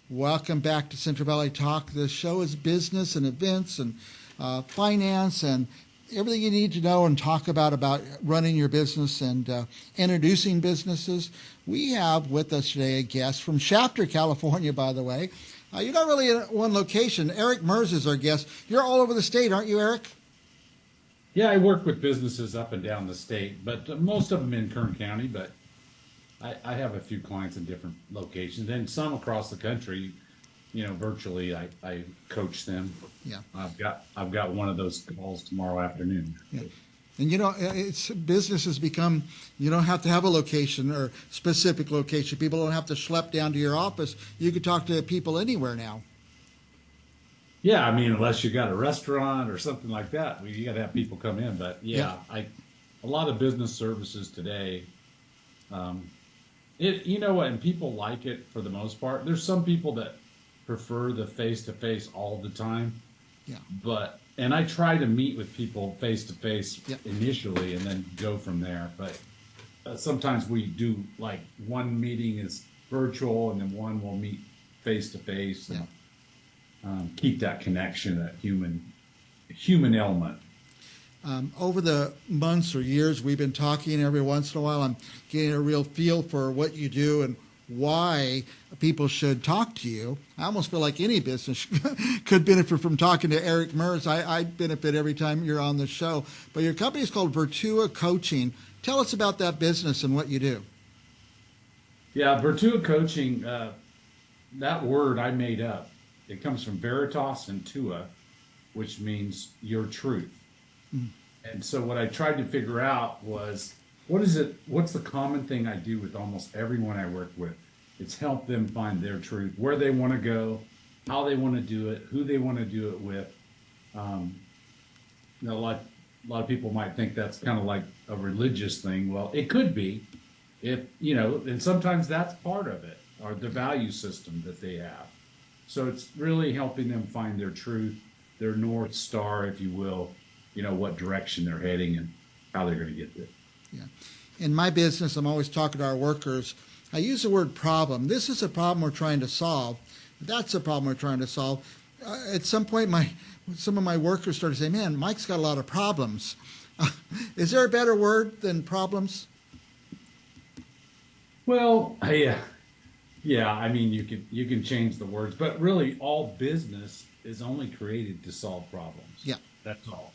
Welcome back to Central Valley Talk. The show is business and events and finance and everything you need to know and talk about running your business and introducing businesses. We have with us today a guest from Shafter, California, by the way. You're not really in one location. Eric Merz is our guest. You're all over the state, aren't you, Eric? Yeah, I work with businesses up and down the state, but most of them in Kern County, but I have a few clients in different locations and some across the country. Virtually, I coach them. Yeah. I've got one of those calls tomorrow afternoon. Yeah. And business has become, you don't have to have a location or specific location. People don't have to schlep down to your office. You can talk to people anywhere now. Yeah, I mean, unless you got a restaurant or something like that, you got to have people come in. But a lot of business services today, and people like it for the most part. There's some people that prefer the face-to-face all the time. Yeah. And I try to meet with people face-to-face initially and then go from there. But sometimes we do, like, one meeting is virtual and then one will meet face-to-face. Yeah. Keep that connection, that human element. Over the months or years we've been talking, every once in a while I'm getting a real feel for what you do and why people should talk to you. I almost feel like any business could benefit from talking to Eric Merz. I benefit every time you're on the show. But your company is called Vertua Coaching. Tell us about that business and what you do. Yeah, Vertua Coaching, that word I made up. It comes from Veritas and Tua, which means your truth. Mm. And so what I tried to figure out was, what's the common thing I do with almost everyone I work with? It's help them find their truth, where they want to go, how they want to do it, who they want to do it with. A lot of people might think that's kind of like a religious thing. Well, it could be, and sometimes that's part of it, or the value system that they have. So it's really helping them find their truth, their North Star, if you will, what direction they're heading and how they're going to get there. Yeah. In my business, I'm always talking to our workers. I use the word problem. This is a problem we're trying to solve. That's a problem we're trying to solve. At some point, some of my workers started saying, man, Mike's got a lot of problems. Is there a better word than problems? Well, yeah, I mean, you can change the words, but really all business is only created to solve problems. Yeah. That's all.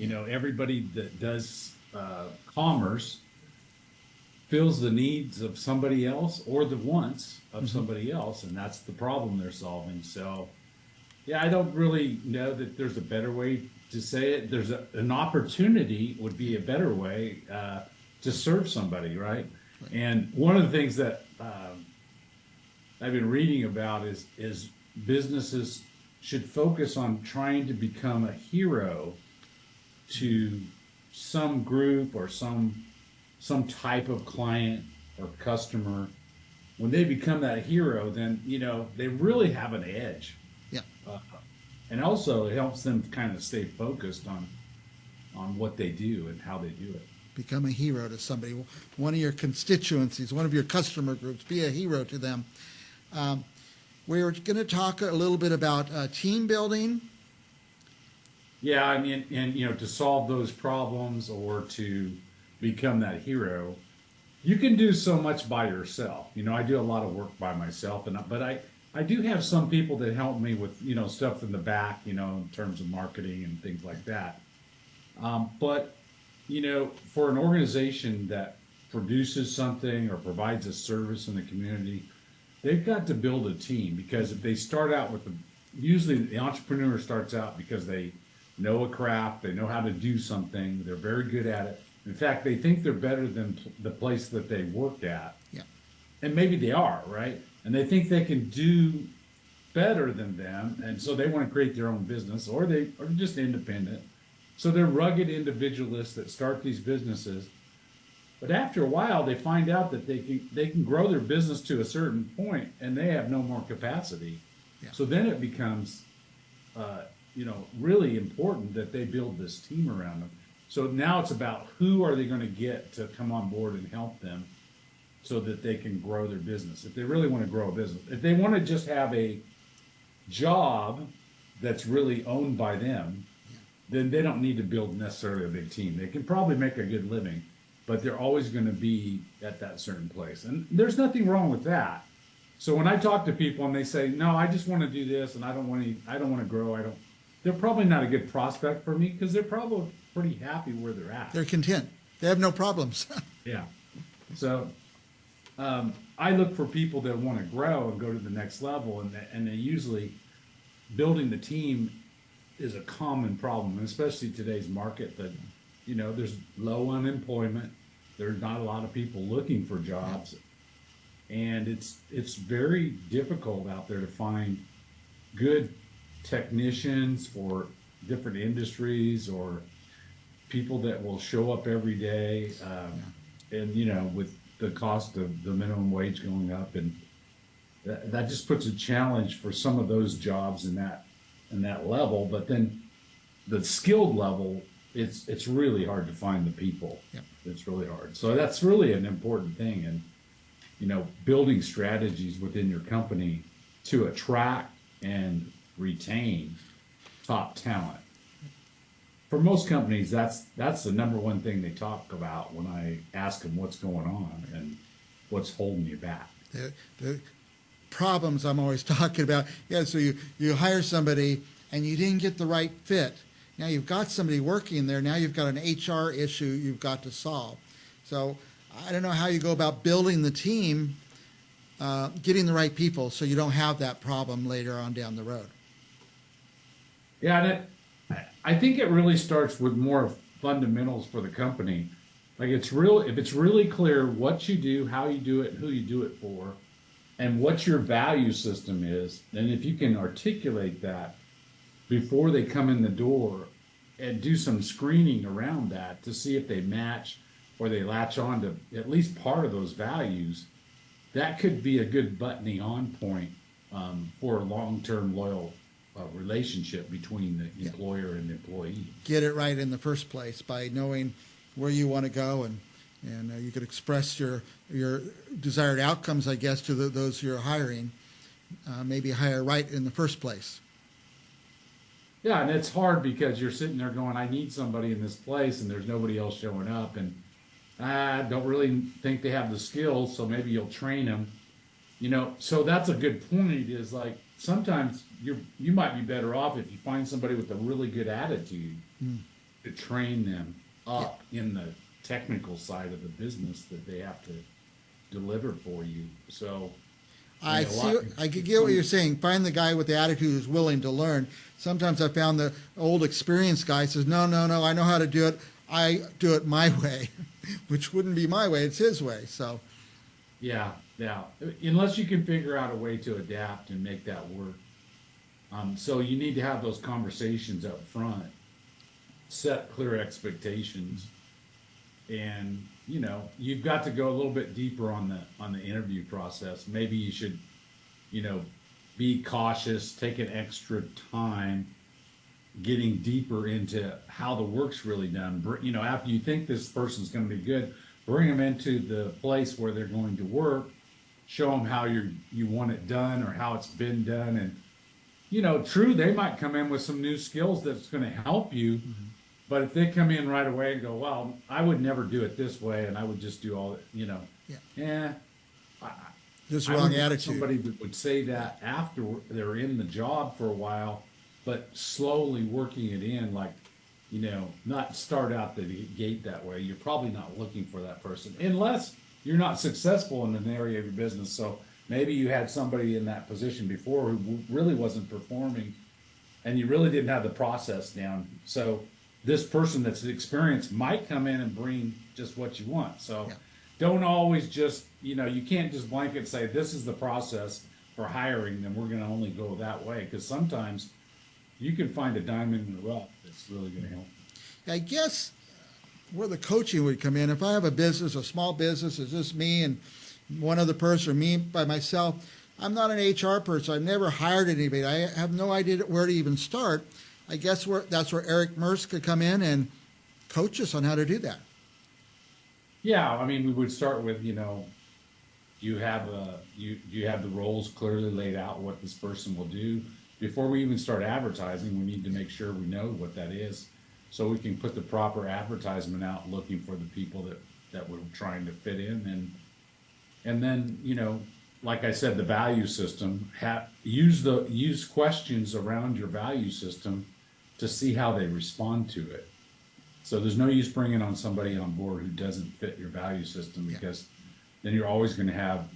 Everybody that does commerce fills the needs of somebody else or the wants of somebody else, and that's the problem they're solving. So, yeah, I don't really know that there's a better way to say it. There's an opportunity would be a better way to serve somebody, right? And one of the things that I've been reading about is businesses should focus on trying to become a hero to some group or some type of client or customer. When they become that hero, then they really have an edge. Yeah. And also it helps them kind of stay focused on what they do and how they do it. Become a hero to somebody, one of your constituencies, one of your customer groups. Be a hero to them. We're going to talk a little bit about team building. Yeah, I mean, and to solve those problems or to become that hero, you can do so much by yourself. I do a lot of work by myself, but I do have some people that help me with stuff in the back, in terms of marketing and things like that. But for an organization that produces something or provides a service in the community, they've got to build a team, because if they start out usually the entrepreneur starts out because they know a craft, they know how to do something, they're very good at it. In fact, they think they're better than the place that they work at. Yeah. And maybe they are, right? And they think they can do better than them, and so they want to create their own business, or they are just independent. So they're rugged individualists that start these businesses. But after a while, they find out that they can grow their business to a certain point, and they have no more capacity. Yeah. So then it becomes, really important that they build this team around them. So now it's about who are they going to get to come on board and help them so that they can grow their business. If they really want to grow a business, if they want to just have a job that's really owned by them, then they don't need to build necessarily a big team. They can probably make a good living, but they're always going to be at that certain place. And there's nothing wrong with that. So when I talk to people and they say, no, I just want to do this and I don't want to grow, they're probably not a good prospect for me because they're probably pretty happy where they're at. They're content. They have no problems. Yeah. So I look for people that want to grow and go to the next level, and they usually building the team is a common problem, and especially today's market that, there's low unemployment. There's not a lot of people looking for jobs, and it's very difficult out there to find good technicians for different industries or people that will show up every day. And with the cost of the minimum wage going up, and that just puts a challenge for some of those jobs in that level. But then the skilled level, it's really hard to find the people. Yep. It's really hard. So that's really an important thing. And building strategies within your company to attract and retain top talent. For most companies, that's the number one thing they talk about when I ask them what's going on and what's holding you back. The problems I'm always talking about. Yeah, so you hire somebody and you didn't get the right fit. Now you've got somebody working there. Now you've got an HR issue you've got to solve. So I don't know how you go about building the team, getting the right people so you don't have that problem later on down the road. Yeah, and I think it really starts with more fundamentals for the company. Like if it's really clear what you do, how you do it, who you do it for, and what your value system is, then if you can articulate that before they come in the door and do some screening around that to see if they match or they latch on to at least part of those values, that could be a good buttoning on point for a long-term loyal relationship between the employer and the employee. Get it right in the first place by knowing where you want to go, and you could express your desired outcomes, I guess, to those you're hiring. Maybe hire right in the first place. Yeah, and it's hard because you're sitting there going, I need somebody in this place, and there's nobody else showing up, and I don't really think they have the skills, so maybe you'll train them. So that's a good point, is like sometimes you might be better off if you find somebody with a really good attitude to train them up in the technical side of the business that they have to deliver for you. So I get what you're saying. Find the guy with the attitude who's willing to learn. Sometimes I found the old experienced guy says, no, I know how to do it. I do it my way, which wouldn't be my way. It's his way. So, yeah. Unless you can figure out a way to adapt and make that work. So you need to have those conversations up front, set clear expectations, and you've got to go a little bit deeper on the interview process. Maybe you should, be cautious, take an extra time getting deeper into how the work's really done. After you think this person's going to be good, bring them into the place where they're going to work, show them how you want it done or how it's been done. And, true, they might come in with some new skills that's going to help you. Mm-hmm. But if they come in right away and go, well, I would never do it this way, and I would just do all it, just wrong attitude. Somebody that would say that after they're in the job for a while, but slowly working it in, like, not start out the gate that way. You're probably not looking for that person unless you're not successful in an area of your business. So maybe you had somebody in that position before who really wasn't performing, and you really didn't have the process down. So this person that's experienced might come in and bring just what you want. So don't always just, you can't just blanket say this is the process for hiring, then we're going to only go that way. Because sometimes you can find a diamond in the rough that's really going to help you. I guess where the coaching would come in, if I have a business, a small business, it's just me and one other person, or me by myself, I'm not an HR person. I've never hired anybody. I have no idea where to even start. I guess that's where Eric Merz could come in and coach us on how to do that. Yeah, we would start with, you have you have the roles clearly laid out, what this person will do? Before we even start advertising, we need to make sure we know what that is, so we can put the proper advertisement out looking for the people that we're trying to fit in. And then, like I said, the value system, use questions around your value system to see how they respond to it. So there's no use bringing on somebody on board who doesn't fit your value system, because then you're always going to have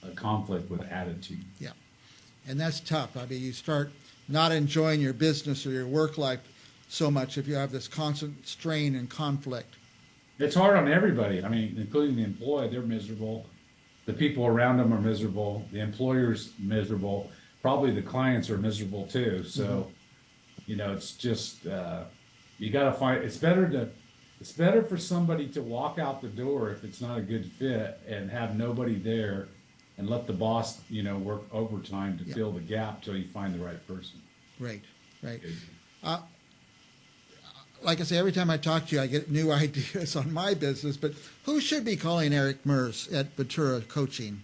a conflict with attitude. Yeah. And that's tough. I mean, you start not enjoying your business or your work life so much if you have this constant strain and conflict. It's hard on everybody. I mean, including the employee, they're miserable. The people around them are miserable. The employer's miserable. Probably the clients are miserable too. So, it's just, you got to find, it's better for somebody to walk out the door if it's not a good fit and have nobody there, and let the boss, work overtime to fill the gap till you find the right person. Right. Like I say, every time I talk to you, I get new ideas on my business, but who should be calling Eric Merz at Vertua Coaching?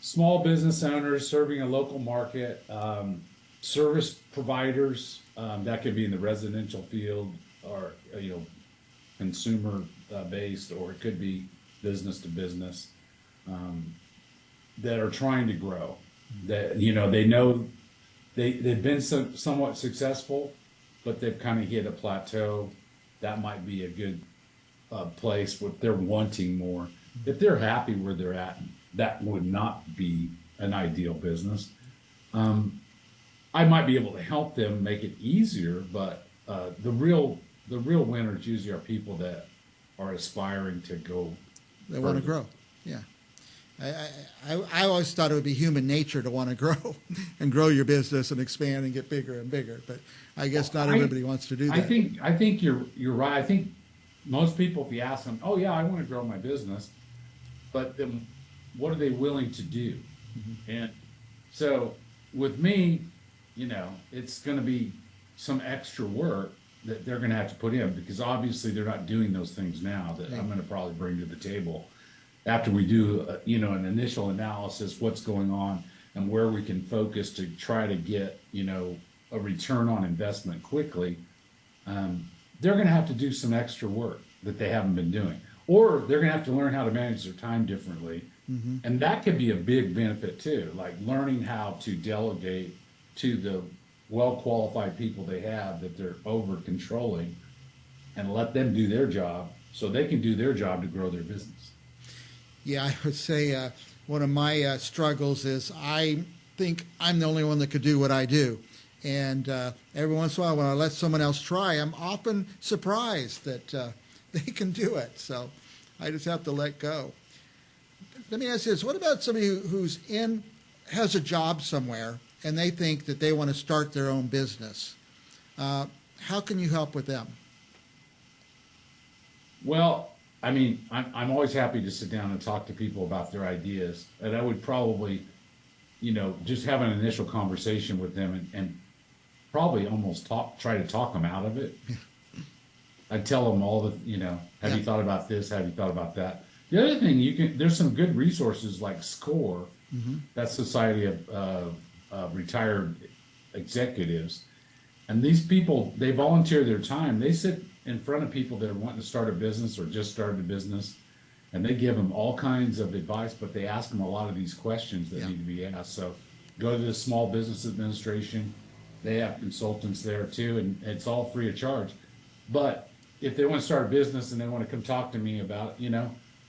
Small business owners serving a local market, service providers, that could be in the residential field, or, consumer based, or it could be business to business, that are trying to grow, that, they know they've been somewhat successful, but they've kind of hit a plateau. That might be a good place where they're wanting more. If they're happy where they're at, that would not be an ideal business. I might be able to help them make it easier, but the real winners usually are people that are aspiring to go. They want to grow. Yeah. I always thought it would be human nature to want to grow and grow your business and expand and get bigger and bigger. But I guess not everybody wants to do that. I think you're right. I think most people, if you ask them, oh yeah, I want to grow my business, but then what are they willing to do? And so with me, it's going to be some extra work that they're going to have to put in, because obviously they're not doing those things now that I'm going to probably bring to the table after we do, an initial analysis, what's going on and where we can focus to try to get, a return on investment quickly. They're going to have to do some extra work that they haven't been doing, or they're going to have to learn how to manage their time differently. And that could be a big benefit too, like learning how to delegate to the well-qualified people they have that they're over controlling, and let them do their job so they can do their job to grow their business. Yeah, I would say one of my struggles is I think I'm the only one that could do what I do. And every once in a while, when I let someone else try, I'm often surprised that they can do it. So I just have to let go. Let me ask you this. What about somebody who's has a job somewhere and they think that they want to start their own business? How can you help with them? Well, I mean, I'm always happy to sit down and talk to people about their ideas. And I would probably, just have an initial conversation with them and probably almost try to talk them out of it. I'd tell them all the, have you thought about this? Have you thought about that? The other thing, there's some good resources like SCORE, that's Society of Retired Executives. And these people, they volunteer their time. They sit in front of people that are wanting to start a business or just started a business, and they give them all kinds of advice, but they ask them a lot of these questions that need to be asked. So go to the Small Business Administration. They have consultants there too, and it's all free of charge. But if they want to start a business and they want to come talk to me about,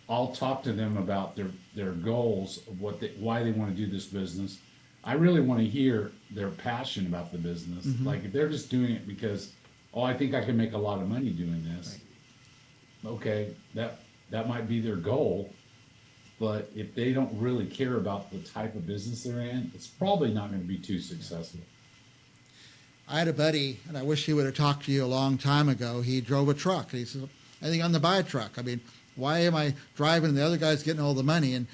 I'll talk to them about their goals of why they want to do this business. I really want to hear their passion about the business. Like if they're just doing it because, I think I can make a lot of money doing this. Right. Okay, that might be their goal, but if they don't really care about the type of business they're in, it's probably not going to be too successful. I had a buddy, and I wish he would have talked to you a long time ago. He drove a truck. He said, I think I'm going to buy a truck. I mean, why am I driving and the other guy's getting all the money? And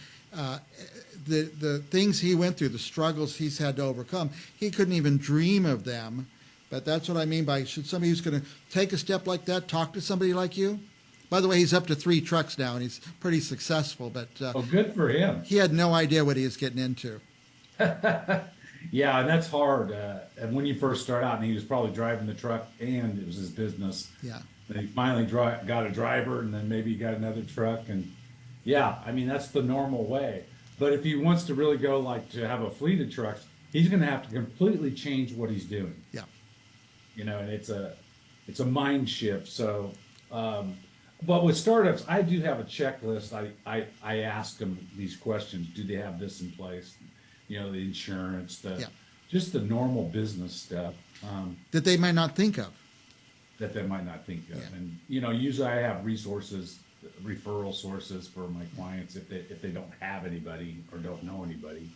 the things he went through, the struggles he's had to overcome, he couldn't even dream of them. But that's what I mean by, should somebody who's going to take a step like that talk to somebody like you? By the way, he's up to 3 trucks now, and he's pretty successful. But Oh, good for him. he had no idea what he was getting into. Yeah, and that's hard. And when you first start out, and he was probably driving the truck, and it was his business. Yeah. Then he finally got a driver, and then maybe he got another truck, and yeah, I mean that's the normal way. But if he wants to really go like to have a fleet of trucks, he's going to have to completely change what he's doing. Yeah. You know, and it's a mind shift. So, but with startups, I do have a checklist. I ask them these questions: do they have this in place? You know, the insurance, just the normal business stuff That they might not think of. that they might not think of. Yeah. And you know, usually I have resources, referral sources for my clients if they don't have anybody or don't know anybody.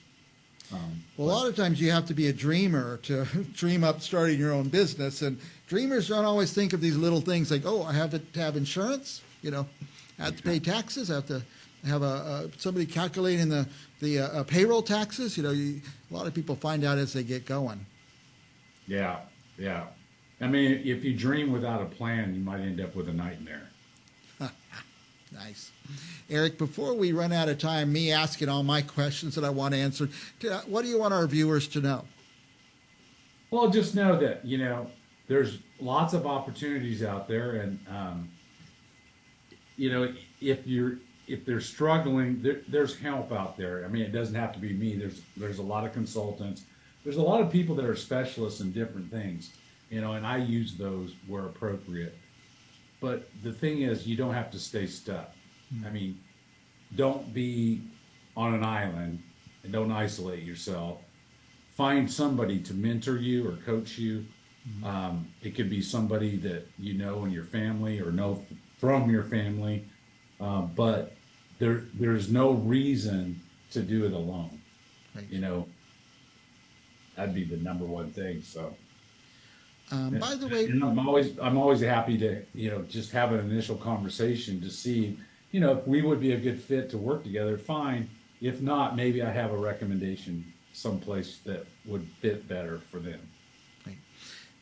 Well, a lot of times you have to be a dreamer to dream up starting your own business, and dreamers don't always think of these little things like, oh, I have to have insurance, you know, I have to pay taxes, I have to have somebody calculating the payroll taxes. You know, a lot of people find out as they get going. Yeah, yeah. I mean, if you dream without a plan, you might end up with a nightmare. Nice. Eric, before we run out of time, me asking all my questions that I want answered, what do you want our viewers to know? Well, just know that, you know, there's lots of opportunities out there, and you know, if they're struggling, there's help out there. I mean, it doesn't have to be me. There's a lot of consultants. There's a lot of people that are specialists in different things, you know, and I use those where appropriate. But the thing is, you don't have to stay stuck. I mean, don't be on an island and don't isolate yourself. Find somebody to mentor you or coach you. It could be somebody that you know in your family or know from your family, but there's no reason to do it alone. Right. You know, that'd be the number one thing. So. By the way, And I'm always happy to, you know, just have an initial conversation to see, you know, if we would be a good fit to work together, fine. If not, maybe I have a recommendation someplace that would fit better for them. right.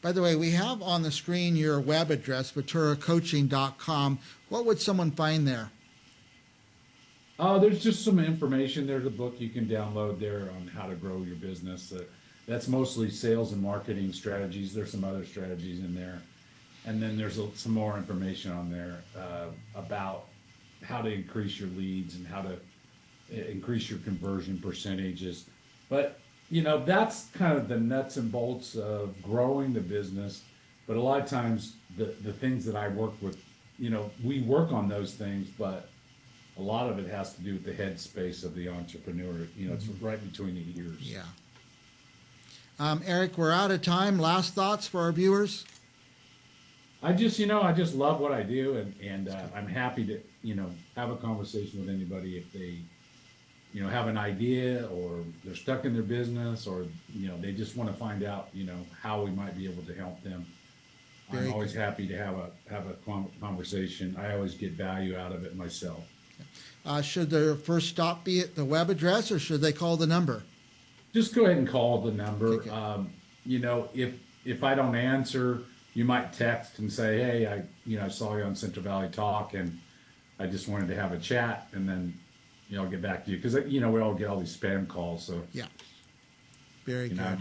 By the way, we have on the screen your web address, vertuacoaching.com. What would someone find there? There's just some information. There's a book you can download there on how to grow your business. That's mostly sales and marketing strategies. There's some other strategies in there. And then there's some more information on there about how to increase your leads and how to increase your conversion percentages. But, you know, that's kind of the nuts and bolts of growing the business. But a lot of times the things that I work with, you know, we work on those things, but a lot of it has to do with the headspace of the entrepreneur. You know, it's right between the ears. Yeah. Eric, we're out of time. Last thoughts for our viewers? I just love what I do, and I'm happy to, you know, have a conversation with anybody if they, you know, have an idea or they're stuck in their business or, you know, they just want to find out, you know, how we might be able to help them. I'm always happy to have a conversation. I always get value out of it myself. Should their first stop be at the web address, or should they call the number? Just go ahead and call the number. Okay. You know, if I don't answer, you might text and say, hey, I saw you on Central Valley Talk and I just wanted to have a chat, and then, you know, I'll get back to you because, you know, we all get all these spam calls. So Yeah. Very good. Not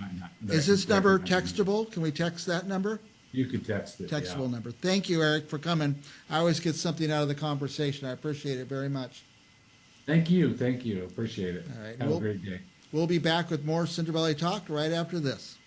Is this number recommend it. textable? Can we text that number? You could text it. Textable Yeah. number. Thank you, Eric, for coming. I always get something out of the conversation. I appreciate it very much. Thank you. Appreciate it. All right. Have a great day. We'll be back with more Central Valley Talk right after this.